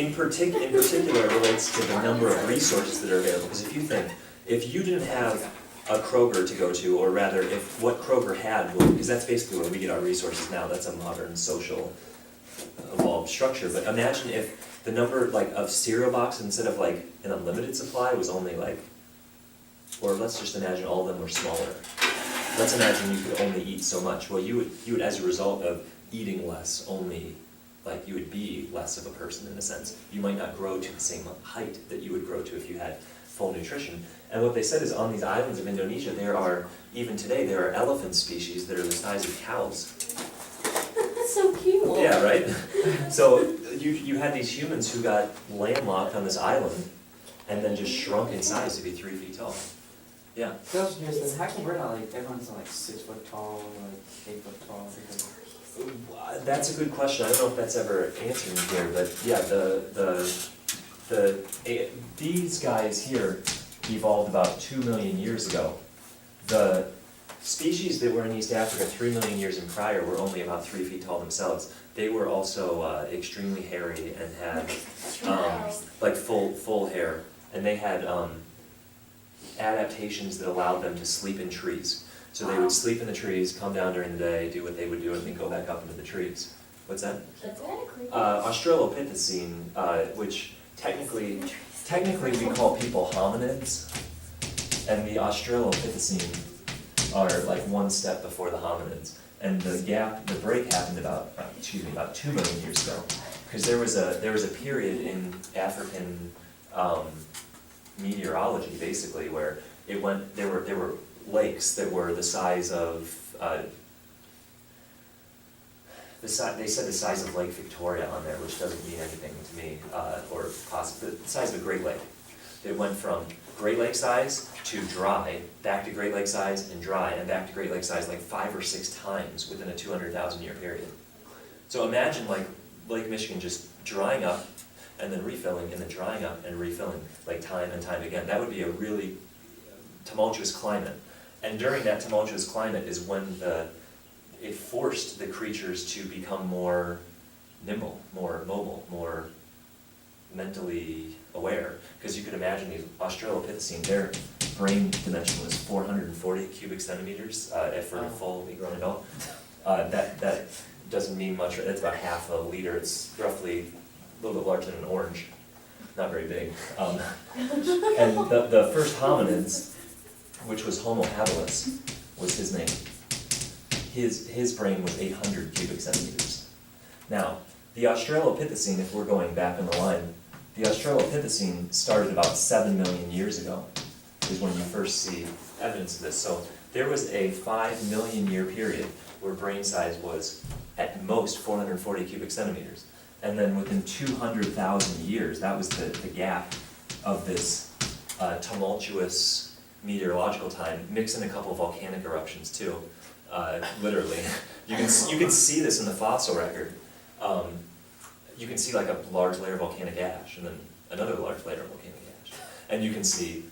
in particular, it relates to the number of resources that are available. Because if you think, if you didn't have a Kroger to go to, or rather, if what Kroger had, because that's basically where we get our resources now, that's a modern social evolved structure. But imagine if the number like of cereal boxes instead of like an unlimited supply was only like, or let's just imagine all of them were smaller. Let's imagine you could only eat so much. Well, you would as a result of eating less, only like you would be less of a person in a sense. You might not grow to the same height that you would grow to if you had full nutrition. And what they said is on these islands of Indonesia, there are, even today, there are elephant species that are the size of cows. That's so cute. Yeah, right? So you had these humans who got landlocked on this island and then just shrunk in size to be 3 feet tall. Yeah. So I was curious, then, how come we're not like, everyone's like 6 foot tall, like 8 foot tall? That's a good question. I don't know if that's ever answered here, but yeah, these guys here evolved about 2 million years ago. The species that were in East Africa 3 million years and prior were only about 3 feet tall themselves. They were also extremely hairy and had like full hair, and they had adaptations that allowed them to sleep in trees. So they would sleep in the trees, come down during the day, do what they would do, and then go back up into the trees. What's that? That's kind of creepy. Australopithecine, which technically we call people hominids, and the Australopithecine are like one step before the hominids. And the break happened about 2 million years ago, because there was a period in African meteorology basically where there were lakes that were the size of they said the size of Lake Victoria on there, which doesn't mean anything to me, or possibly the size of a Great Lake. It went from Great Lake size to dry, back to Great Lake size and dry, and back to Great Lake size like 5 or 6 times within a 200,000 year period. So imagine like Lake Michigan just drying up and then refilling and then drying up and refilling like time and time again. That would be a really tumultuous climate. And during that tumultuous climate is when it forced the creatures to become more nimble, more mobile, more mentally aware. Because you could imagine these Australopithecine, their brain dimension was 440 cubic centimeters for a fully grown adult. That doesn't mean much. It's about half a liter. It's roughly a little bit larger than an orange. Not very big. And the first hominids, which was Homo habilis, was his name. His brain was 800 cubic centimeters. Now, the Australopithecine, if we're going back in the line, the Australopithecine started about 7 million years ago, is when you first see evidence of this. So there was a 5 million year period where brain size was at most 440 cubic centimeters. And then within 200,000 years, that was the gap of this tumultuous meteorological time, mix in a couple of volcanic eruptions too, literally. You can see this in the fossil record. You can see like a large layer of volcanic ash, and then another large layer of volcanic ash. And you can see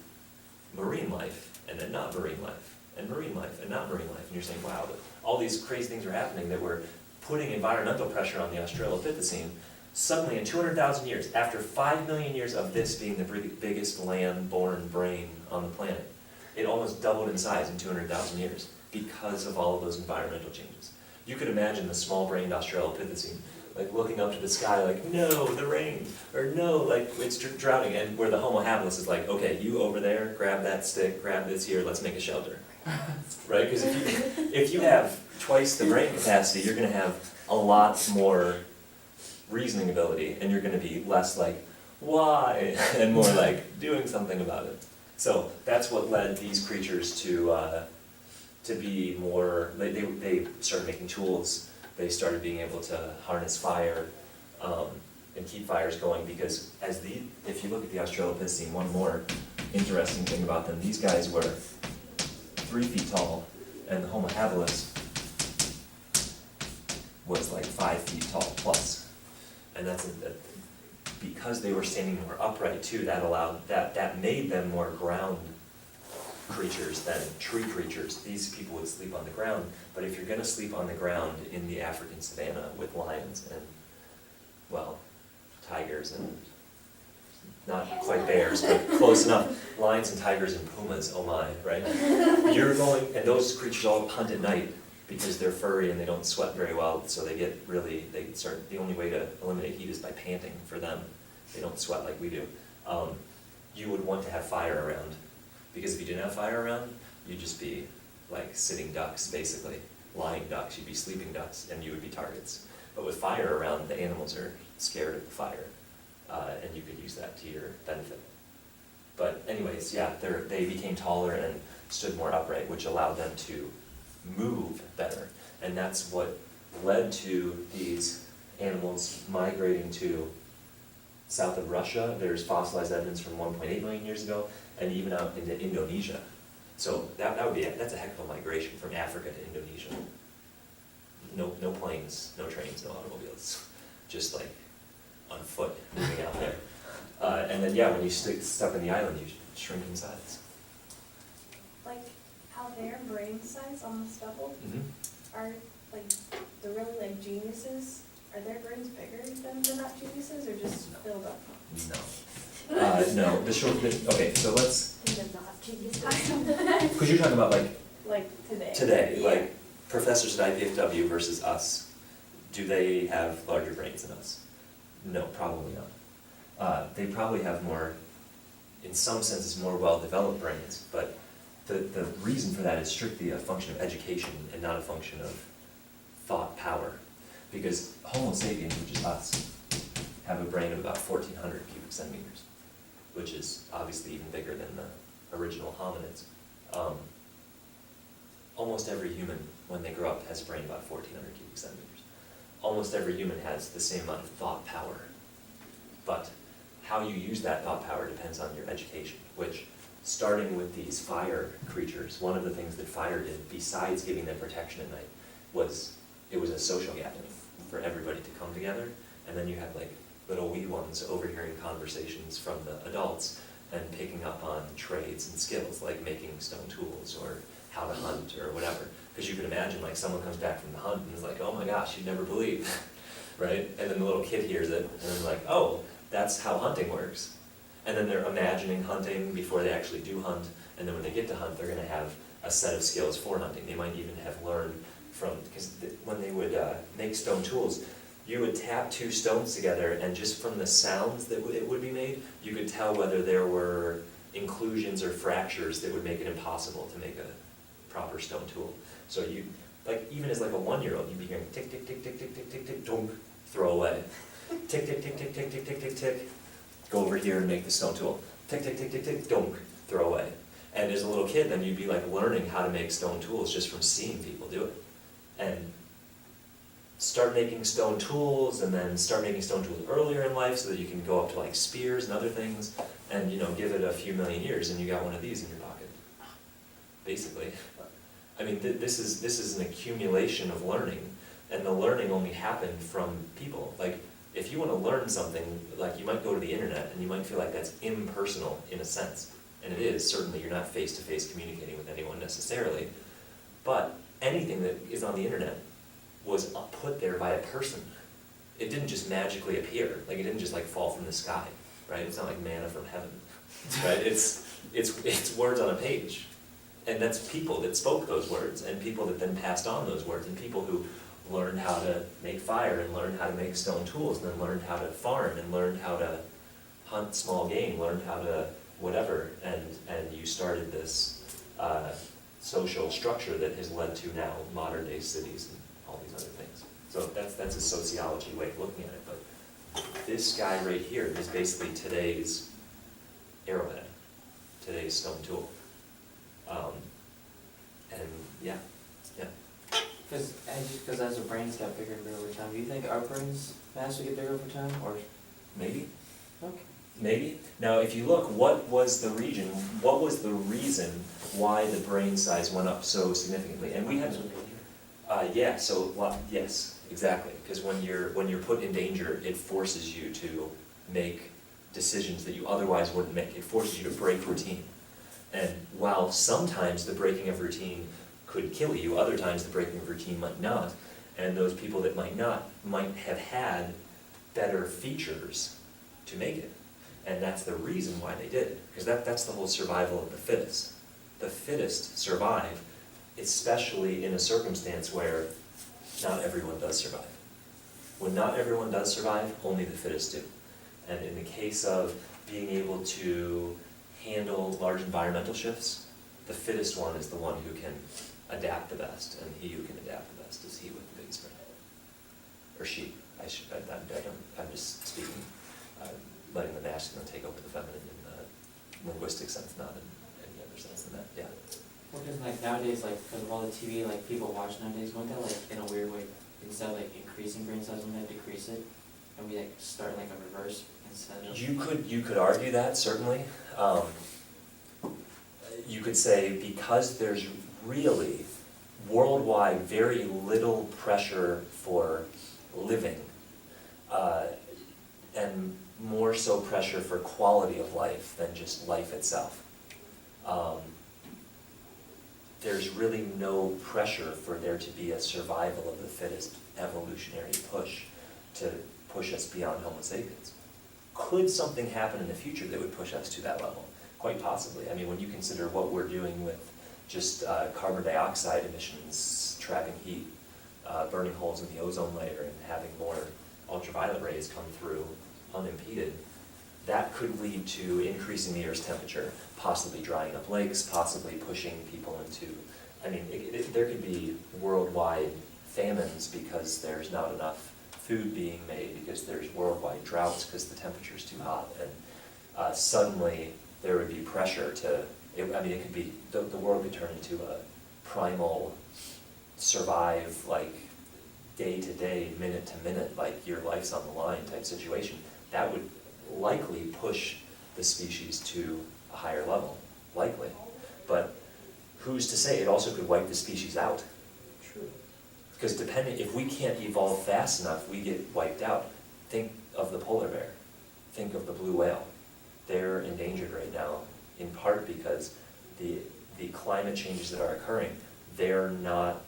marine life, and then not marine life, and marine life, and not marine life. And you're saying, wow, all these crazy things are happening that were putting environmental pressure on the Australopithecine. Suddenly, in 200,000 years, after 5 million years of this being the biggest land-born brain on the planet, it almost doubled in size in 200,000 years because of all of those environmental changes. You could imagine the small-brained Australopithecine like looking up to the sky like, no, the rain, or no, like it's drowning, and where the Homo habilis is like, okay, you over there, grab that stick, grab this here, let's make a shelter. Right? Because if you have twice the brain capacity, you're going to have a lot more reasoning ability, and you're going to be less like, why, and more like doing something about it. So that's what led these creatures to be more, they started making tools. They started being able to harness fire and keep fires going, because if you look at the Australopithecine, one more interesting thing about them, these guys were 3 feet tall, and the Homo habilis was like 5 feet tall plus. And that's because they were standing more upright too, that made them more ground creatures than tree creatures. These people would sleep on the ground, but if you're going to sleep on the ground in the African savanna with lions and, well, tigers and, not quite bears, but close enough, lions and tigers and pumas, oh my, right? You're going, and those creatures all hunt at night because they're furry and they don't sweat very well, so the only way to eliminate heat is by panting for them. They don't sweat like we do. You would want to have fire around, because if you didn't have fire around, you'd just be like sitting ducks, basically, lying ducks, you'd be sleeping ducks, and you would be targets. But with fire around, the animals are scared of the fire, and you could use that to your benefit. But anyways, yeah, they became taller and stood more upright, which allowed them to move better. And that's what led to these animals migrating to south of Russia. There's fossilized evidence from 1.8 million years ago, and even out into Indonesia. So that's a heck of a migration from Africa to Indonesia. No planes, no trains, no automobiles, just like on foot moving out there. And then yeah, when you stuck in the island, you shrink in size. Like how their brain size almost doubled, are like the really like geniuses, are their brains bigger than the not geniuses or just filled up? No. No, okay, so let's, The not geniuses. because you're talking about Like today. today, Yeah. like professors at IPFW versus us, do they have larger brains than us? No, probably not. They probably have more, in some senses, more well-developed brains, but the reason for that is strictly a function of education and not a function of thought power. Because Homo sapiens, which is us, have a brain of about 1,400 cubic centimeters, which is obviously even bigger than the original hominids. Almost every human, when they grow up, has a brain about 1,400 cubic centimeters. Almost every human has the same amount of thought power. But how you use that thought power depends on your education, which, starting with these fire creatures, one of the things that fire did, besides giving them protection at night, was it was a social gathering for everybody to come together. And then you have like little wee ones overhearing conversations from the adults and picking up on trades and skills, like making stone tools or how to hunt or whatever. Because you can imagine like someone comes back from the hunt and is like, oh my gosh, you'd never believe, right? And then the little kid hears it and they're like, oh, that's how hunting works. And then they're imagining hunting before they actually do hunt. And then when they get to hunt, they're gonna have a set of skills for hunting. They might even have learned from, because when they would make stone tools, you would tap two stones together, and just from the sounds that it would be made, you could tell whether there were inclusions or fractures that would make it impossible to make a proper stone tool. So you, like, even as like a 1-year-old, you'd be hearing tick, tick, tick, tick, tick, tick, tick, tick, dunk, throw away. Tick, tick, tick, tick, tick, tick, tick, tick, tick, go over here and make the stone tool. Tick, tick, tick, tick, tick, dunk, throw away. And as a little kid, then you'd be like learning how to make stone tools just from seeing people do it. And start making stone tools, and then start making stone tools earlier in life so that you can go up to like spears and other things, and give it a few million years and you got one of these in your pocket, basically. I mean, this is an accumulation of learning, and the learning only happened from people. Like, if you want to learn something, like, you might go to the internet and you might feel like that's impersonal in a sense, and it is. Certainly you're not face-to-face communicating with anyone necessarily, but anything that is on the internet was put there by a person. It didn't just magically appear, like it didn't just like fall from the sky, right? It's not like manna from heaven, right? It's words on a page, and that's people that spoke those words, and people that then passed on those words, and people who learned how to make fire, and learned how to make stone tools, and then learned how to farm, and learned how to hunt small game, learned how to whatever, and you started this social structure that has led to now modern day cities and all these other things. So that's a sociology way of looking at it, but this guy right here is basically today's arrowhead, today's stone tool. And yeah. Because as our brains got bigger and bigger over time, do you think our brains mass would get bigger over time, or? Maybe. Okay. Maybe. Now, if you look, what was the reason why the brain size went up so significantly? And we had, yes, exactly. Because when you're put in danger, it forces you to make decisions that you otherwise wouldn't make. It forces you to break routine. And while sometimes the breaking of routine could kill you, other times the breaking of routine might not. And those people that might not might have had better features to make it. And that's the reason why they did it, because that's the whole survival of the fittest. The fittest survive, especially in a circumstance where not everyone does survive. When not everyone does survive, only the fittest do. And in the case of being able to handle large environmental shifts, the fittest one is the one who can adapt the best, and he who can adapt the best is he with the biggest brain. Or she. I'm just speaking, letting the masculine take over the feminine in the linguistic sense, not in any other sense than that, yeah. Well, because like nowadays, like because of all the TV like people watch nowadays, won't that like in a weird way, instead of like increasing brain size, won't that decrease it? And we like start like a reverse instead of. You could argue that, certainly. You could say because there's really worldwide very little pressure for living, and more so pressure for quality of life than just life itself. There's really no pressure for there to be a survival of the fittest evolutionary push to push us beyond Homo sapiens. Could something happen in the future that would push us to that level? Quite possibly. I mean, when you consider what we're doing with just carbon dioxide emissions, trapping heat, burning holes in the ozone layer, and having more ultraviolet rays come through unimpeded, that could lead to increasing the Earth's temperature, possibly drying up lakes, possibly pushing people into, I mean, there could be worldwide famines because there's not enough food being made, because there's worldwide droughts because the temperature's too hot, and suddenly there would be pressure to, it could be, the world could turn into a primal survive, like day to day, minute to minute, like your life's on the line type situation. That would likely push the species to a higher level, likely. But who's to say? It also could wipe the species out. True. Because if we can't evolve fast enough, we get wiped out. Think of the polar bear. Think of the blue whale. They're endangered right now, in part because the climate changes that are occurring, they're not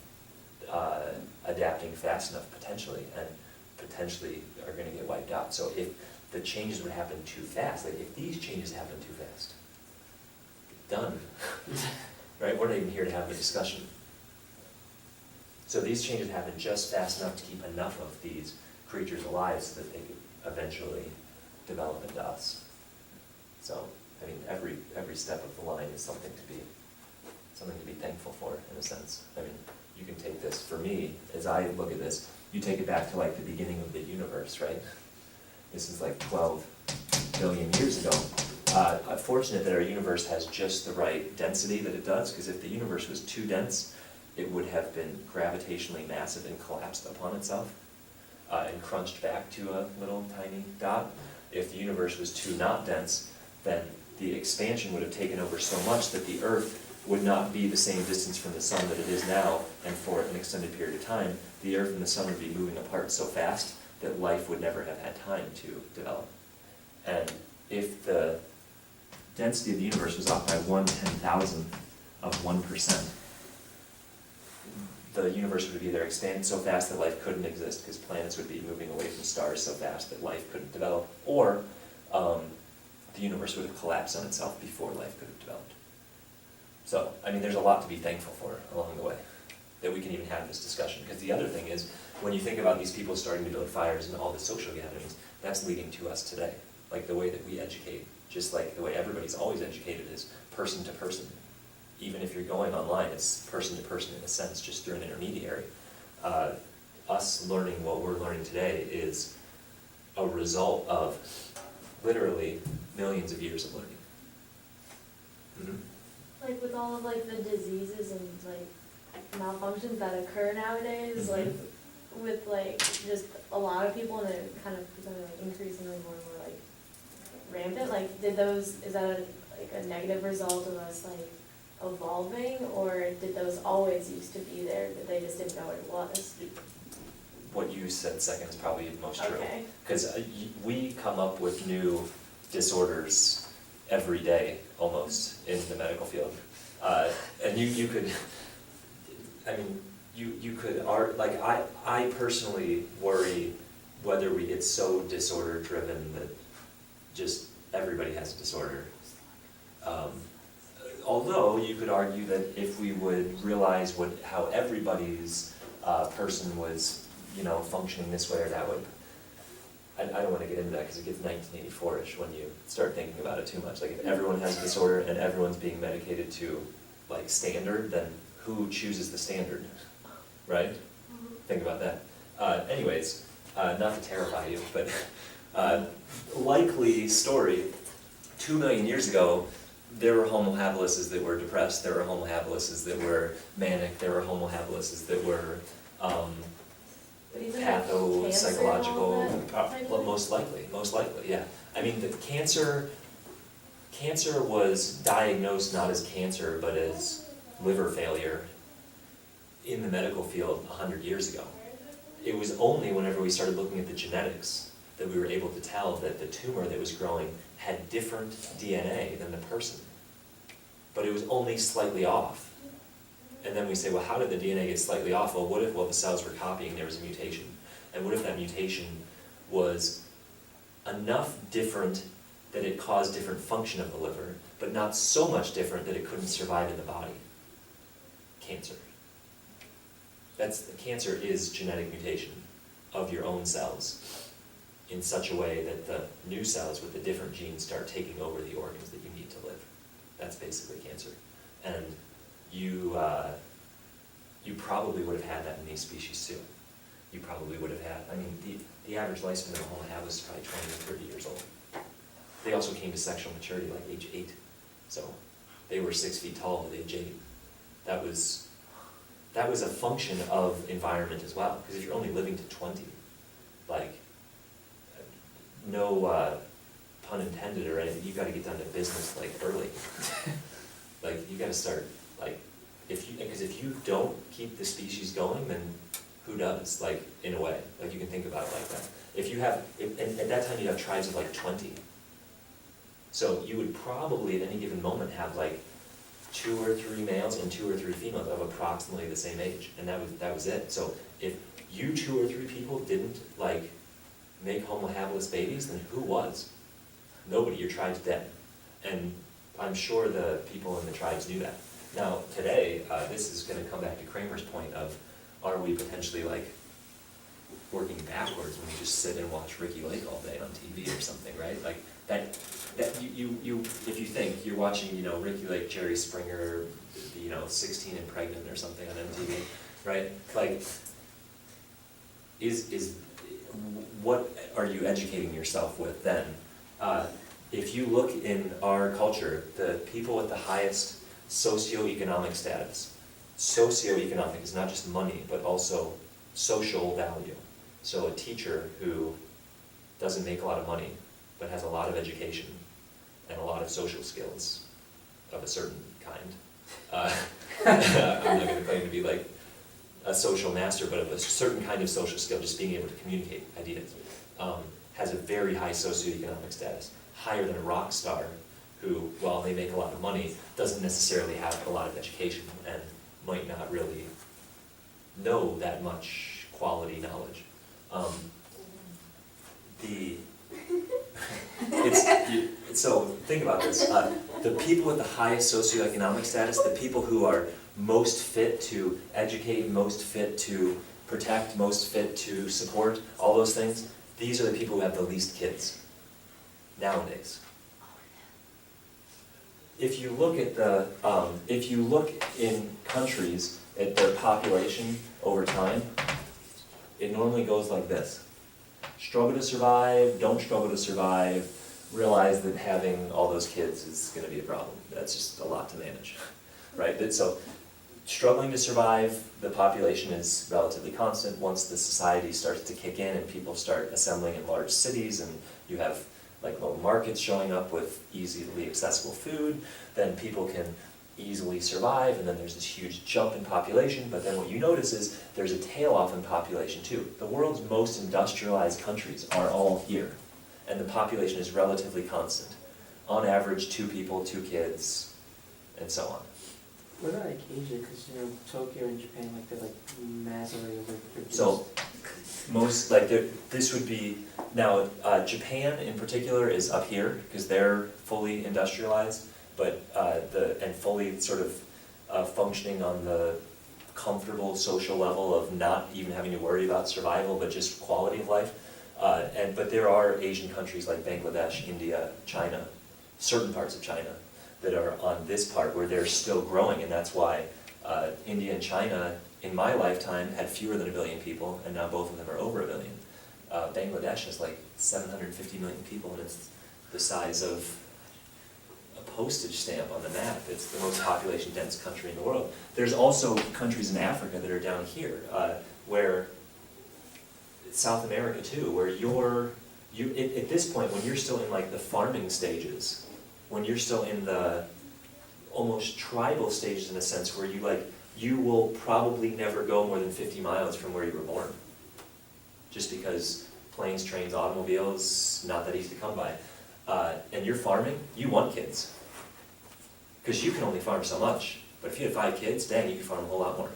adapting fast enough potentially, and potentially are going to get wiped out. So if the changes would happen too fast, like if these changes happen too fast, done. Right? We're not even here to have the discussion. So these changes happen just fast enough to keep enough of these creatures alive so that they could eventually develop into us. So, I mean, every step of the line is something to be thankful for, in a sense. I mean, you can take this, for me, as I look at this, you take it back to like the beginning of the universe, right? This is like 12 billion years ago. I'm fortunate that our universe has just the right density that it does, because if the universe was too dense, it would have been gravitationally massive and collapsed upon itself, and crunched back to a little tiny dot. If the universe was too not dense, then the expansion would have taken over so much that the Earth would not be the same distance from the sun that it is now, and for an extended period of time, the Earth and the sun would be moving apart so fast that life would never have had time to develop. And if the density of the universe was off by 1/10,000th of 1%, the universe would be either expanding so fast that life couldn't exist because planets would be moving away from stars so fast that life couldn't develop, or the universe would have collapsed on itself before life could have developed. So, I mean, there's a lot to be thankful for along the way, that we can even have this discussion. Because the other thing is, when you think about these people starting to build fires and all the social gatherings, that's leading to us today. Like the way that we educate, just like the way everybody's always educated is person to person. Even if you're going online, it's person to person in a sense, just through an intermediary. Us learning what we're learning today is a result of literally millions of years of learning. Mm-hmm. Like with all of like the diseases and like malfunctions that occur nowadays, Mhm. like with like just a lot of people, and it kind of becoming like increasingly more and more like rampant, like is that like a negative result of us like evolving, or did those always used to be there but they just didn't know what it was? What you said second is probably most true. Okay. Because we come up with new disorders every day, almost, in the medical field. And you could, I mean, you could, like I personally worry whether it's so disorder driven that just everybody has a disorder. Although you could argue that if we would realize how everybody's person was, functioning this way or that way, I don't want to get into that because it gets 1984-ish when you start thinking about it too much. Like if everyone has a disorder and everyone's being medicated to like standard, then who chooses the standard, right? Think about that. Anyways, not to terrify you, but likely story, 2 million years ago, there were Homo habilises that were depressed, there were Homo habilises that were manic, there were Homo habilises that were But even like cancer and all patho-psychological, that type of well, thing? most likely, yeah. I mean, the cancer was diagnosed not as cancer, but as liver failure in the medical field 100 years ago. It was only whenever we started looking at the genetics that we were able to tell that the tumor that was growing had different DNA than the person. But it was only slightly off. And then we say, well, how did the DNA get slightly off? Well, what if while the cells were copying, there was a mutation? And what if that mutation was enough different that it caused different function of the liver, but not so much different that it couldn't survive in the body? Cancer. Cancer is genetic mutation of your own cells in such a way that the new cells with the different genes start taking over the organs that you need to live. That's basically cancer. And you probably would have had that in these species too. You probably would have had, the average lifespan of a Homo habilis is probably 20 to 30 years old. They also came to sexual maturity like age 8. So they were 6 feet tall at age 8. That was a function of environment as well, because if you're only living to 20, like, no pun intended or anything, you gotta get down to business like early. Like, you gotta start, like, because if you don't keep the species going, then who does, like, in a way? Like, you can think about it like that. And at that time you have tribes of like 20. So you would probably at any given moment have like 2 or 3 males and 2 or 3 females of approximately the same age, and that was it. So if you 2 or 3 people didn't like make Homo habilis babies, then who was? Nobody. Your tribe's dead. And I'm sure the people in the tribes knew that. Now today, this is going to come back to Kramer's point of, are we potentially like working backwards when we just sit and watch Ricky Lake all day on TV or something, right? Like that you if you think you're watching, Ricky Lake, Jerry Springer, 16 and Pregnant or something on MTV, right? Like, what are you educating yourself with then? If you look in our culture, the people with the highest socioeconomic status, socioeconomic is not just money, but also social value. So a teacher who doesn't make a lot of money, but has a lot of education and a lot of social skills of a certain kind. I'm not going to claim to be like a social master, but of a certain kind of social skill, just being able to communicate ideas, has a very high socioeconomic status, higher than a rock star who, while they make a lot of money, doesn't necessarily have a lot of education and might not really know that much quality knowledge. So think about this. The people with the highest socioeconomic status, the people who are most fit to educate, most fit to protect, most fit to support, all those things, these are the people who have the least kids nowadays. If you look in countries at their population over time, it normally goes like this. Struggle to survive, don't struggle to survive, realize that having all those kids is going to be a problem. That's just a lot to manage, right? So struggling to survive, the population is relatively constant. Once the society starts to kick in and people start assembling in large cities and you have like little markets showing up with easily accessible food, then people can easily survive, and then there's this huge jump in population, but then what you notice is there's a tail off in population too. The world's most industrialized countries are all here, and the population is relatively constant. On average, 2 people, 2 kids, and so on. What about like Asia, cause you know, Tokyo and Japan, like they're like massively overproduced. So, most, like, this would be, now, Japan in particular is up here, because they're fully industrialized, but, and fully sort of functioning on the comfortable social level of not even having to worry about survival, but just quality of life. But there are Asian countries like Bangladesh, India, China, certain parts of China, that are on this part where they're still growing, and that's why India and China, in my lifetime, had fewer than 1 billion people, and now both of them are over 1 billion. Bangladesh has like 750 million people, and it's the size of a postage stamp on the map. It's the most population-dense country in the world. There's also countries in Africa that are down here, where, South America too, where at this point, when you're still in like the farming stages, when you're still in the almost tribal stages in a sense, where you will probably never go more than 50 miles from where you were born. Just because planes, trains, automobiles, not that easy to come by. And you're farming, you want kids. Because you can only farm so much, but if you had 5 kids, dang, you could farm a whole lot more.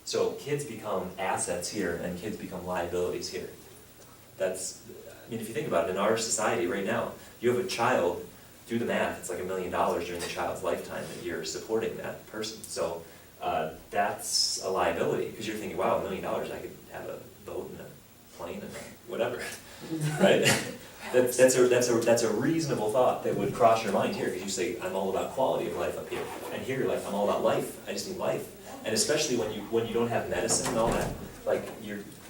So kids become assets here, and kids become liabilities here. I mean, if you think about it, in our society right now, you have a child, do the math, it's like $1 million during the child's lifetime that you're supporting that person. So that's a liability, because you're thinking, wow, $1 million, I could have a boat and a plane and whatever, right? That's a reasonable thought that would cross your mind here, because you say, I'm all about quality of life up here. And here you're like, I'm all about life, I just need life. And especially when you don't have medicine and all that, like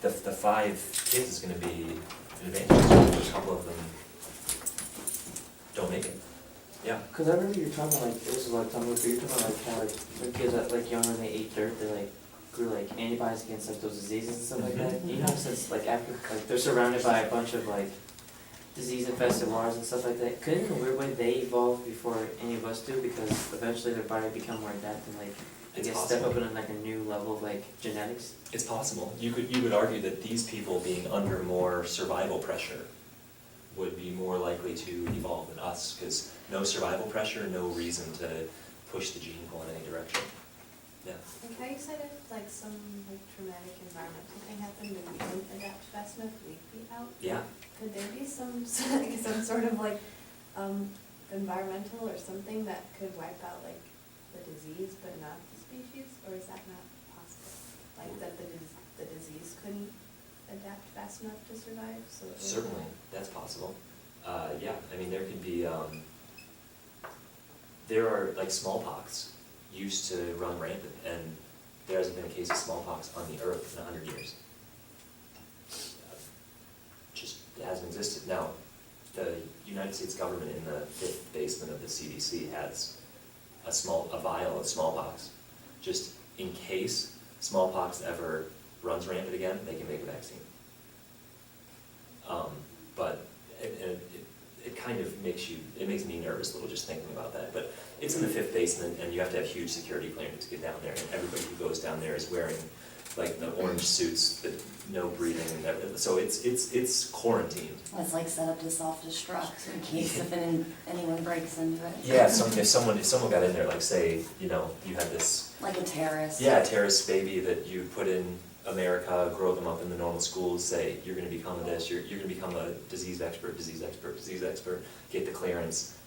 the 5 kids is gonna be an advantage. A couple of them don't make it. Yeah. Cause I remember you were talking about like, this is like talking about, you were talking about like how like when kids that like younger and they ate dirt, they like grew like antibodies against like those diseases and stuff like that. You know, since like after like they're surrounded by a bunch of like disease infested waters and stuff like that, couldn't in a weird way they evolve before any of us do, because eventually their body become more adapted and like I It's guess possible. step up in like a new level of like genetics. It's possible. You would argue that these people being under more survival pressure would be more likely to evolve than us, because no survival pressure, no reason to push the gene pool in any direction. Yeah. Like how you said if like some like traumatic environmental thing happened and we didn't adapt fast enough, we'd be out. Yeah. Could there be some sort of like environmental or something that could wipe out like the disease but not the species, or is that not possible? Like that the disease couldn't adapt fast enough to survive, so it would- Certainly, that's possible. Yeah, I mean, there could be, there are, like, smallpox used to run rampant, and there hasn't been a case of smallpox on the earth in 100 years. Just hasn't existed. Now, the United States government in the 5th basement of the CDC has a vial of smallpox. Just in case smallpox ever runs rampant again, they can make a vaccine. But it kind of makes me nervous a little just thinking about that. But it's in the 5th basement, and you have to have huge security clearance to get down there, and everybody who goes down there is wearing like the orange suits, that no breathing, and everything. So it's quarantined. Well, it's like set up to self-destruct in case if anyone breaks into it. Yeah, if someone got in there, like say, you had this, Like a terrorist. yeah, terrorist baby that you put in America, grow them up in the normal schools, say, you're gonna become this, you're gonna become a disease expert, get the clearance,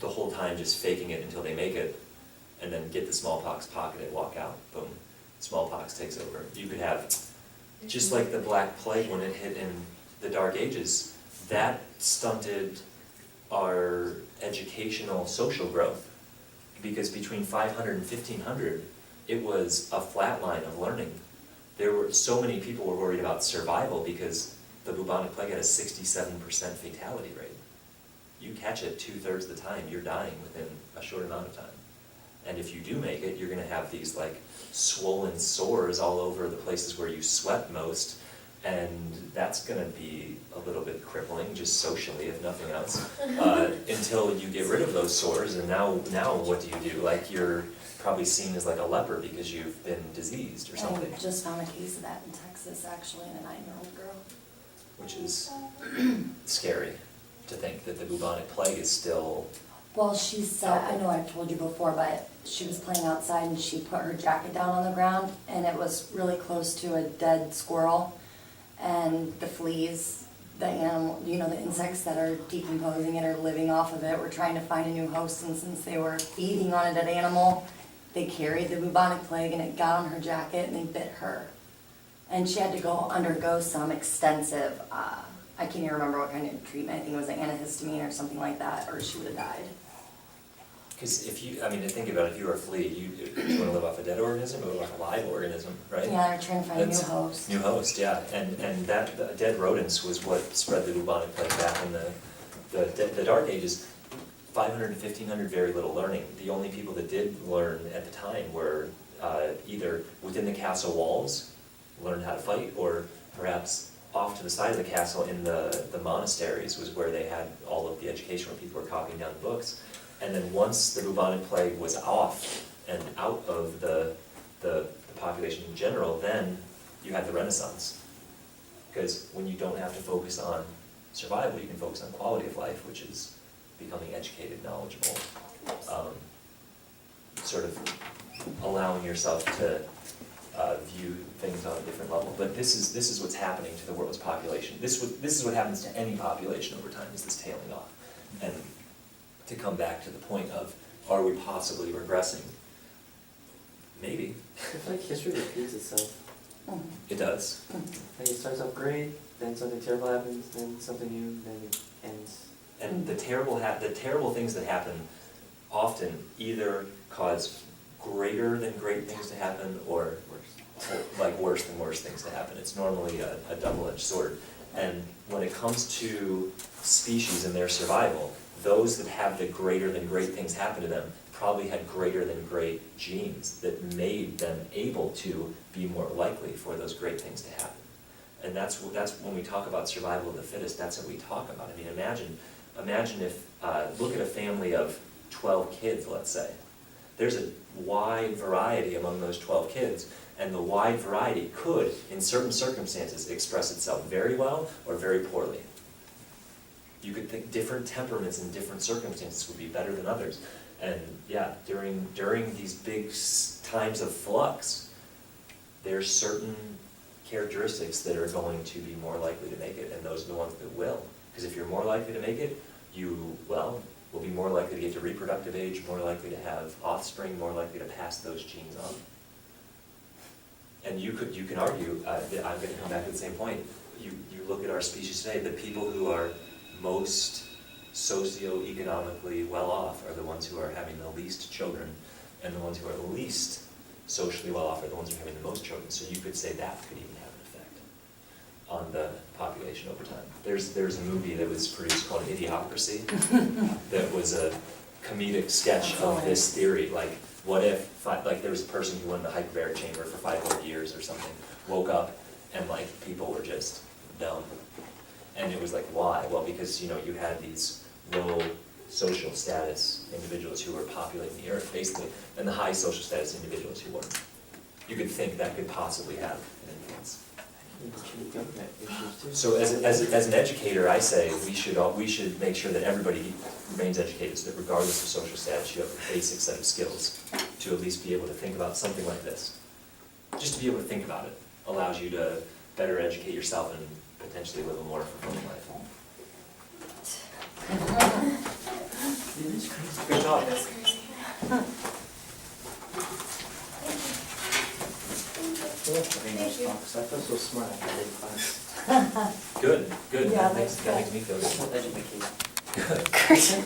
the whole time just faking it until they make it, and then get the smallpox, pocket it, walk out, boom, smallpox takes over. You could have, just like the Black Plague when it hit in the Dark Ages, that stunted our educational social growth, because between 500 and 1500, it was a flat line of learning. There were so many people were worried about survival because the bubonic plague had a 67% fatality rate. You catch it 2/3 of the time, you're dying within a short amount of time. And if you do make it, you're gonna have these like swollen sores all over the places where you sweat most, and that's gonna be a little bit crippling, just socially, if nothing else, until you get rid of those sores. And now what do you do? Like, you're probably seen as like a leper because you've been diseased or something, I just found a case of that in Texas, actually, in a 9-year-old girl. which is scary to think that the bubonic plague is still. Well, she said, I know I've told you before, but she was playing outside and she put her jacket down on the ground and it was really close to a dead squirrel. And the fleas, the animal, you know, the insects that are decomposing it or living off of it were trying to find a new host, and since they were feeding on a dead animal, they carried the bubonic plague and it got on her jacket and they bit her. And she had to undergo some extensive, I can't even remember what kind of treatment, I think it was an antihistamine or something like that, or she would have died. Because if you, I mean, to think about it, if you were a flea, you want to live off a dead organism or like a live organism, right? Yeah, they're trying to find a new That's- host. New host, yeah, and that, the dead rodents was what spread the bubonic plague back in the Dark Ages. 500 to 1500, very little learning. The only people that did learn at the time were either within the castle walls, learned how to fight, or perhaps off to the side of the castle in the monasteries was where they had all of the education, where people were copying down the books. And then once the bubonic plague was off and out of the population in general, then you had the Renaissance. Because when you don't have to focus on survival, you can focus on quality of life, which is becoming educated, knowledgeable, sort of allowing yourself to view things on a different level. But this is what's happening to the world's population. This is what happens to any population over time, is this tailing off. And to come back to the point of, are we possibly regressing? Maybe. I feel like history repeats itself. Mhm. It does. Like it starts off great, then something terrible happens, then something new, then it ends. And the terrible things that happen often either cause greater than great things to happen, or like worse than worse things to happen. It's normally a double-edged sword. And when it comes to species and their survival, those that have the greater than great things happen to them probably had greater than great genes that made them able to be more likely for those great things to happen. And that's when we talk about survival of the fittest, that's what we talk about. I mean, imagine if, look at a family of 12 kids, let's say. There's a wide variety among those 12 kids, and the wide variety could, in certain circumstances, express itself very well or very poorly. You could think different temperaments in different circumstances would be better than others. And yeah, during these big times of flux, there's certain characteristics that are going to be more likely to make it, and those are the ones that will. Because if you're more likely to make it, you, well, will be more likely to get to reproductive age, more likely to have offspring, more likely to pass those genes on. And you can argue, that I'm gonna come back to the same point, you look at our species today, the people who are most socioeconomically well off are the ones who are having the least children, and the ones who are the least socially well off are the ones who are having the most children. So you could say that could even have an effect on the population over time. There's a movie that was produced called Idiocracy that was a comedic sketch of this theory. Like, what if, like, there was a person who went in the hyperbaric chamber for 500 years or something, woke up, and like people were just dumb. And it was like, why? Well, because, you know, you had these low social status individuals who were populating the earth, basically, and the high social status individuals who weren't. You could think that could possibly have an influence. Government issues too. So as an educator, I say we should make sure that everybody remains educated, so that regardless of social status, you have a basic set of skills to at least be able to think about something like this. Just to be able to think about it allows you to better educate yourself and potentially live a more fulfilling life. Good job. That's crazy. Thank you. I feel so smart after I did class. Good. Yeah, That makes me feel good. Education. Good.